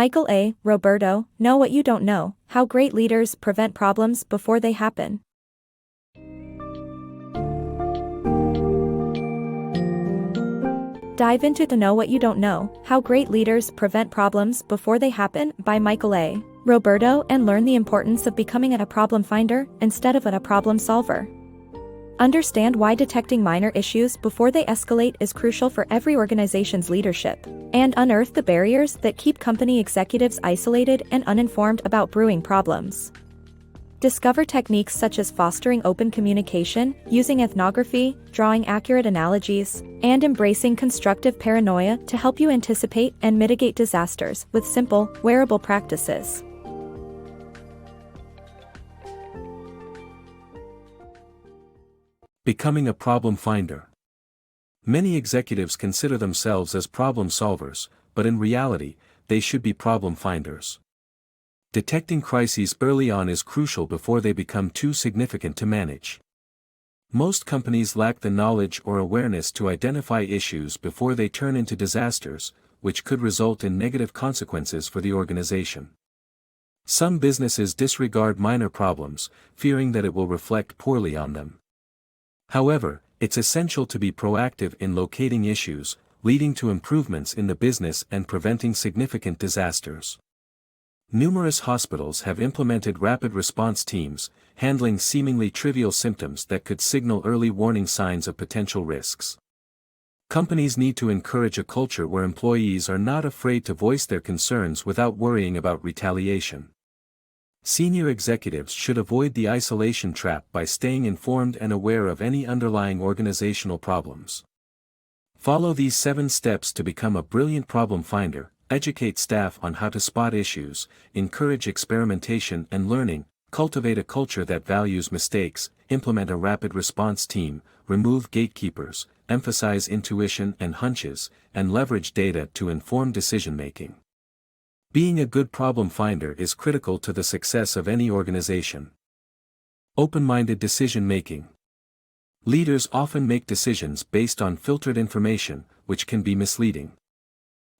MichaelARoberto, Know What You Don't Know, How Great Leaders Prevent Problems Before They Happen. Dive into the Know What You Don't Know, How Great Leaders Prevent Problems Before They Happen by MichaelARoberto and learn the importance of becoming a problem finder instead of a problem solver. Understand why detecting minor issues before they escalate is crucial for every organization's leadership, and unearth the barriers that keep company executives isolated and uninformed about brewing problems. Discover techniques such as fostering open communication, using ethnography, drawing accurate analogies, and embracing constructive paranoia to help you anticipate and mitigate disasters with simple, wearable practices. Becoming a problem finder. Many executives consider themselves as problem solvers, but in reality, they should be problem finders. Detecting crises early on is crucial before they become too significant to manage. Most companies lack the knowledge or awareness to identify issues before they turn into disasters, which could result in negative consequences for the organization. Some businesses disregard minor problems, fearing that it will reflect poorly on them. However, it's essential to be proactive in locating issues, leading to improvements in the business and preventing significant disasters. Numerous hospitals have implemented rapid response teams, handling seemingly trivial symptoms that could signal early warning signs of potential risks. Companies need to encourage a culture where employees are not afraid to voice their concerns without worrying about retaliation. Senior executives should avoid the isolation trap by staying informed and aware of any underlying organizational problems. Follow these 7 steps to become a brilliant problem finder: educate staff on how to spot issues, encourage experimentation and learning, cultivate a culture that values mistakes, implement a rapid response team, remove gatekeepers, emphasize intuition and hunches, and leverage data to inform decision-making. Being a good problem finder is critical to the success of any organization. Open-minded decision-making. Leaders often make decisions based on filtered information, which can be misleading.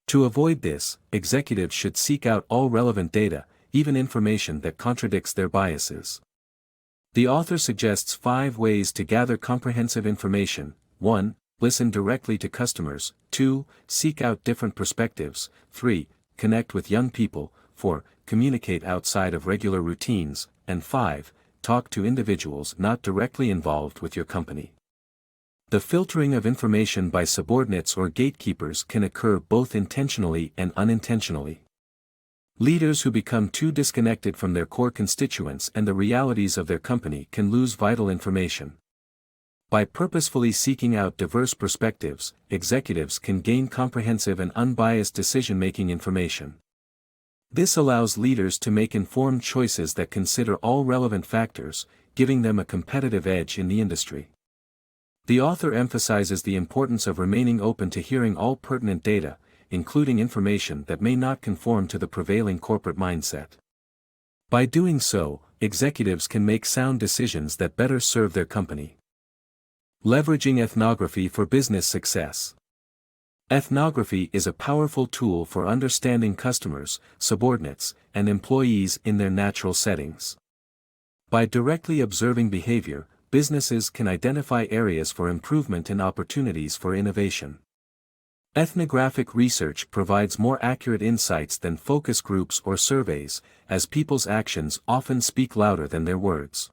To avoid this, executives should seek out all relevant data, even information that contradicts their biases. The author suggests 5 ways to gather comprehensive information. 1. Listen directly to customers. 2. Seek out different perspectives. 3. Connect with young people. 4. Communicate outside of regular routines. And 5. Talk to individuals not directly involved with your company. The filtering of information by subordinates or gatekeepers can occur both intentionally and unintentionally. Leaders who become too disconnected from their core constituents and the realities of their company can lose vital information. By purposefully seeking out diverse perspectives, executives can gain comprehensive and unbiased decision-making information. This allows leaders to make informed choices that consider all relevant factors, giving them a competitive edge in the industry. The author emphasizes the importance of remaining open to hearing all pertinent data, including information that may not conform to the prevailing corporate mindset. By doing so, executives can make sound decisions that better serve their company. Leveraging ethnography for business success. Ethnography is a powerful tool for understanding customers, subordinates, and employees in their natural settings. By directly observing behavior, businesses can identify areas for improvement and opportunities for innovation. Ethnographic research provides more accurate insights than focus groups or surveys, as people's actions often speak louder than their words.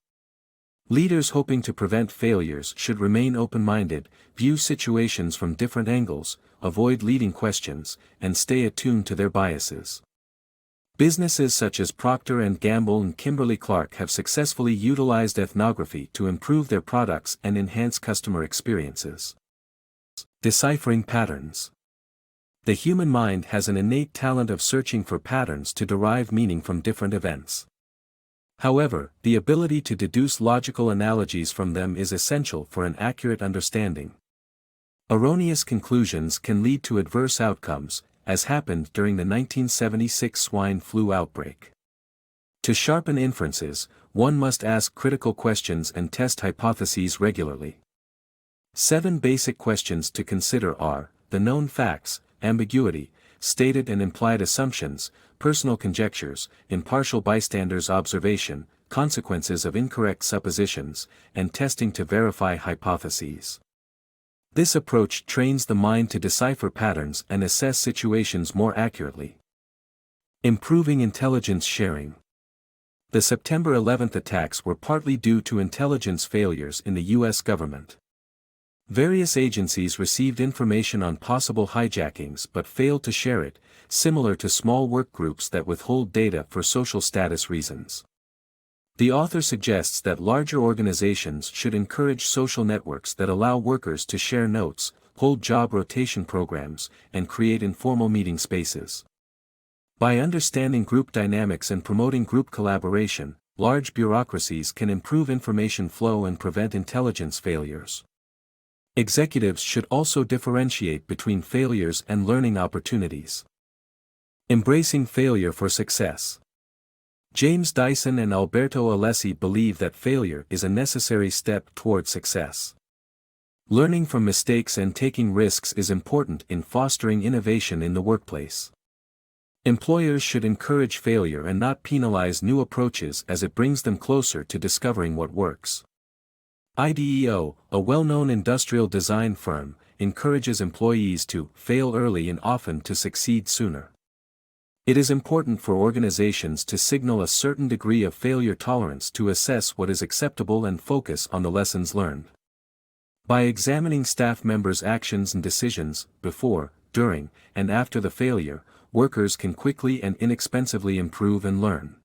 Leaders hoping to prevent failures should remain open-minded, view situations from different angles, avoid leading questions, and stay attuned to their biases. Businesses such as Procter & Gamble and Kimberly-Clark have successfully utilized ethnography to improve their products and enhance customer experiences. Deciphering patterns. The human mind has an innate talent of searching for patterns to derive meaning from different events. However, the ability to deduce logical analogies from them is essential for an accurate understanding. Erroneous conclusions can lead to adverse outcomes, as happened during the 1976 swine flu outbreak. To sharpen inferences, one must ask critical questions and test hypotheses regularly. 7 basic questions to consider are: the known facts, ambiguity, stated and implied assumptions, personal conjectures, impartial bystanders' observation, consequences of incorrect suppositions, and testing to verify hypotheses. This approach trains the mind to decipher patterns and assess situations more accurately. Improving intelligence sharing. The September 11th attacks were partly due to intelligence failures in the U.S. government. Various agencies received information on possible hijackings but failed to share it, similar to small work groups that withhold data for social status reasons. The author suggests that larger organizations should encourage social networks that allow workers to share notes, hold job rotation programs, and create informal meeting spaces. By understanding group dynamics and promoting group collaboration, large bureaucracies can improve information flow and prevent intelligence failures. Executives should also differentiate between failures and learning opportunities. Embracing failure for success. James Dyson and Alberto Alessi believe that failure is a necessary step toward success. Learning from mistakes and taking risks is important in fostering innovation in the workplace. Employers should encourage failure and not penalize new approaches as it brings them closer to discovering what works. IDEO, a well-known industrial design firm, encourages employees to fail early and often to succeed sooner. It is important for organizations to signal a certain degree of failure tolerance to assess what is acceptable and focus on the lessons learned. By examining staff members' actions and decisions, before, during, and after the failure, workers can quickly and inexpensively improve and learn.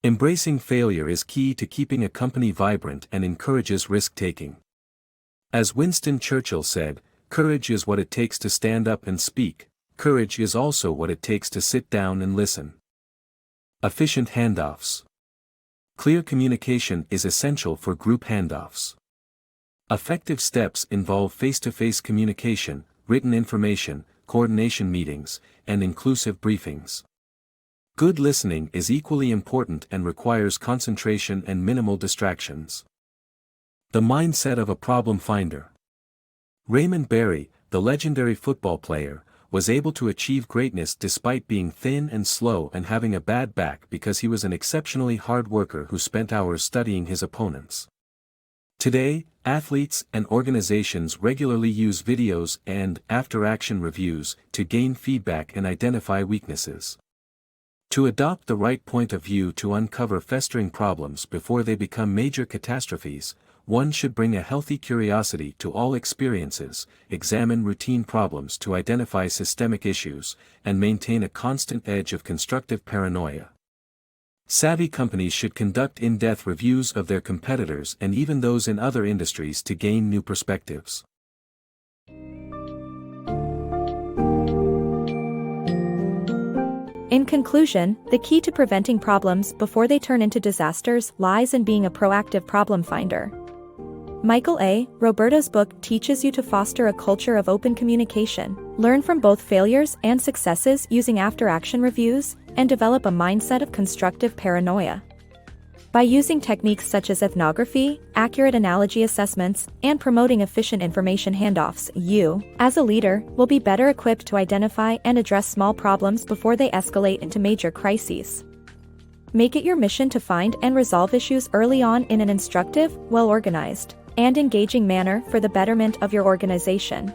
Embracing failure is key to keeping a company vibrant and encourages risk-taking. As Winston Churchill said, "Courage is what it takes to stand up and speak, courage is also what it takes to sit down and listen." Efficient handoffs. Clear communication is essential for group handoffs. Effective steps involve face-to-face communication, written information, coordination meetings, and inclusive briefings. Good listening is equally important and requires concentration and minimal distractions. The mindset of a problem finder. Raymond Barry, the legendary football player, was able to achieve greatness despite being thin and slow and having a bad back because he was an exceptionally hard worker who spent hours studying his opponents. Today, athletes and organizations regularly use videos and after-action reviews to gain feedback and identify weaknesses. To adopt the right point of view to uncover festering problems before they become major catastrophes, one should bring a healthy curiosity to all experiences, examine routine problems to identify systemic issues, and maintain a constant edge of constructive paranoia. Savvy companies should conduct in-depth reviews of their competitors and even those in other industries to gain new perspectives. In conclusion, the key to preventing problems before they turn into disasters lies in being a proactive problem finder. MichaelARoberto's book teaches you to foster a culture of open communication, learn from both failures and successes using after-action reviews, and develop a mindset of constructive paranoia. By using techniques such as ethnography, accurate analogy assessments, and promoting efficient information handoffs, you, as a leader, will be better equipped to identify and address small problems before they escalate into major crises. Make it your mission to find and resolve issues early on in an instructive, well-organized, and engaging manner for the betterment of your organization.